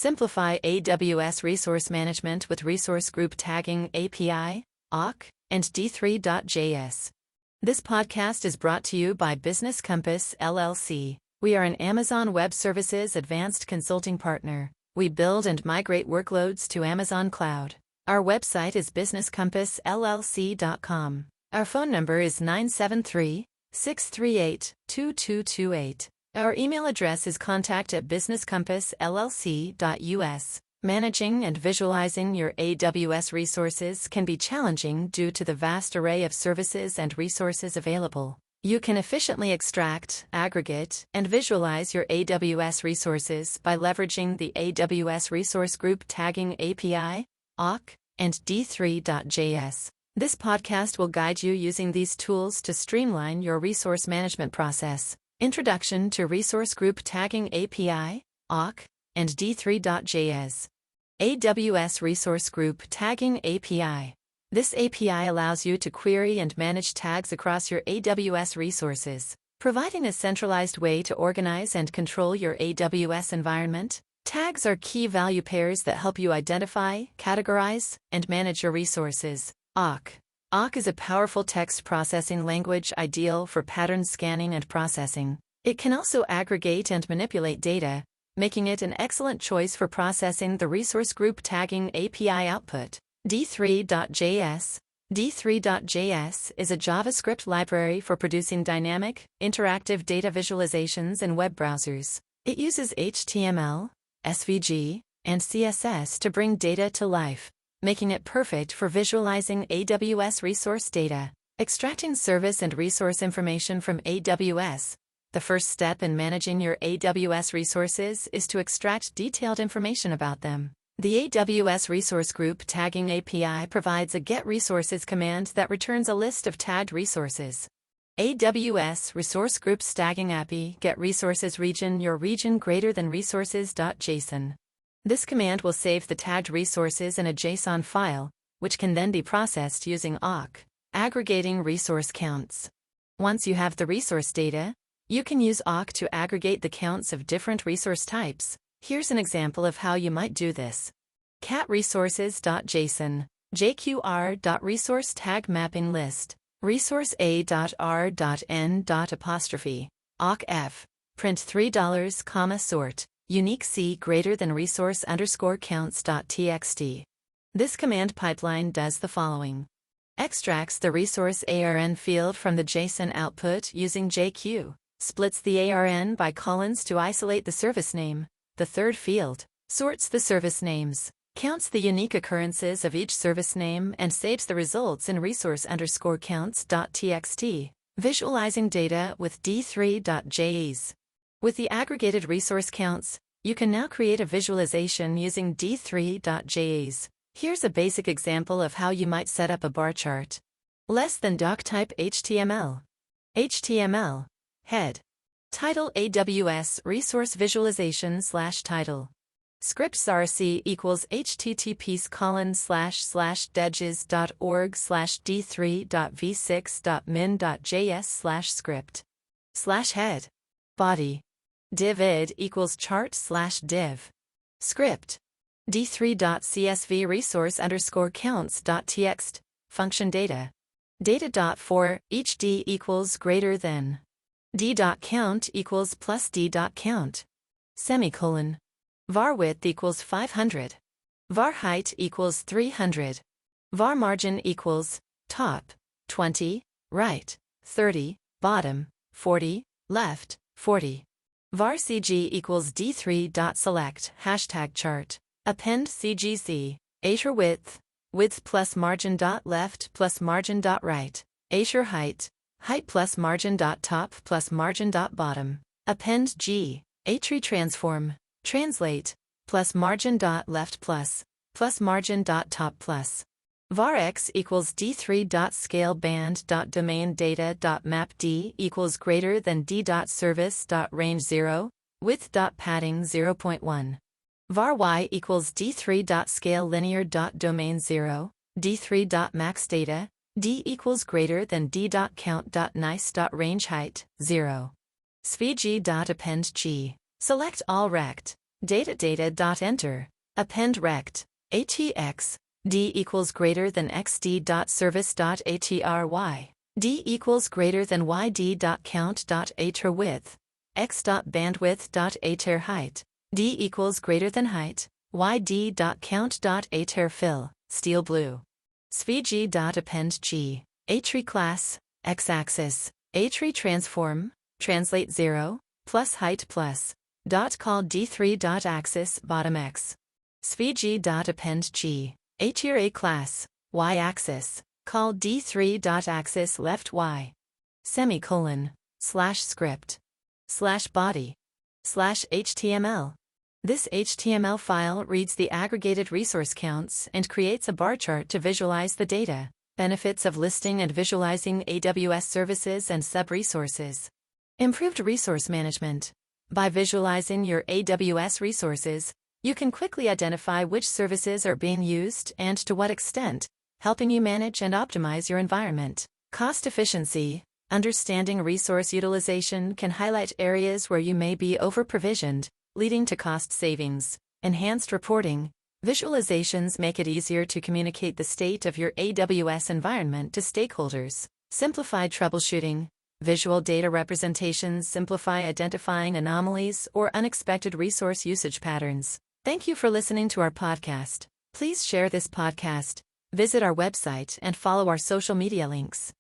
Simplify AWS resource management with Resource Group Tagging API, awk, and D3.js. This podcast is brought to you by Business Compass, LLC. We are an Amazon Web Services advanced consulting partner. We build and migrate workloads to Amazon Cloud. Our website is businesscompassllc.com. Our phone number is 973-638-2228. Our email address is contact@businesscompassllc.us. Managing and visualizing your AWS resources can be challenging due to the vast array of services and resources available. You can efficiently extract, aggregate, and visualize your AWS resources by leveraging the AWS Resource Group Tagging API, awk, and D3.js. This podcast will guide you using these tools to streamline your resource management process. Introduction to Resource Group Tagging API, awk, and D3.js. AWS Resource Group Tagging API. This API allows you to query and manage tags across your AWS resources, providing a centralized way to organize and control your AWS environment. Tags are key value pairs that help you identify, categorize, and manage your resources. Awk. Awk is a powerful text processing language ideal for pattern scanning and processing. It can also aggregate and manipulate data, making it an excellent choice for processing the Resource Group Tagging API output. D3.js. D3.js is a JavaScript library for producing dynamic, interactive data visualizations in web browsers. It uses HTML, SVG, and CSS to bring data to life, making it perfect for visualizing AWS resource data. Extracting service and resource information from AWS. The first step in managing your AWS resources is to extract detailed information about them. The AWS Resource Group Tagging API provides a Get Resources command that returns a list of tagged resources. AWS Resource Groups Tagging API Get Resources Region Your region greater than resources.json. This command will save the tagged resources in a JSON file, which can then be processed using awk. Aggregating resource counts. Once you have the resource data, you can use awk to aggregate the counts of different resource types. Here's an example of how you might do this. cat_resources.json, jqr.resource tag mapping list, resource a.r.n. awk f, print $3, sort, unique c greater than resource _counts.txt. This command pipeline does the following. Extracts the resource ARN field from the JSON output using JQ, splits the ARN by colons to isolate the service name, the third field, sorts the service names, counts the unique occurrences of each service name and saves the results in resource _counts.txt, visualizing data with D3.js. With the aggregated resource counts, you can now create a visualization using D3.js. Here's a basic example of how you might set up a bar chart. Less than doc type HTML. HTML. Head. Title AWS Resource Visualization / title. Scripts RC equals https://deges.org/d3.v6.min.js/script. /head. Body. Div id equals chart /div. Script. d3.csv resource _counts.txt. Function data. Data.for each d equals greater than. d.count equals plus d.count. Semicolon. Var width equals 500. Var height equals 300. Var margin equals top 20, right 30, bottom 40, left 40. Var cg equals d3.select #chart. Append cgc. Azure width plus margin dot left plus margin dot right. Azure height plus margin dot top plus margin dot bottom. Append g. Tree transform. Translate plus margin dot left plus margin dot top plus. Var x equals d3.scale band dot domain data dot map d equals greater than d dot service dot range 0, width dot padding 0.1. Var y equals d3.scale linear dot domain 0, d3.max data, d equals greater than d dot count dot nice dot range height 0. svg dot append g. Select all rect. Data.enter. Append rect. ATX. D equals greater than xd.service.atry. D equals greater than yd.count.ater width. x.bandwidth.ater height. D equals greater than height. yd.count.ater fill. Steel blue. svg.append g. Atri class. X-axis. Atri transform. Translate 0. Plus height plus. Dot call D3.axis bottom x. svg.append g. Atri class. Y-axis. Call D3.axis left y. Semicolon. /script. /body. /HTML. This HTML file reads the aggregated resource counts and creates a bar chart to visualize the data. Benefits of listing and visualizing AWS services and sub-resources. Improved resource management. By visualizing your AWS resources, you can quickly identify which services are being used and to what extent, helping you manage and optimize your environment. Cost efficiency. Understanding resource utilization can highlight areas where you may be over-provisioned, leading to cost savings. Enhanced reporting. Visualizations make it easier to communicate the state of your AWS environment to stakeholders. Simplified troubleshooting. Visual data representations simplify identifying anomalies or unexpected resource usage patterns. Thank you for listening to our podcast. Please share this podcast, visit our website, and follow our social media links.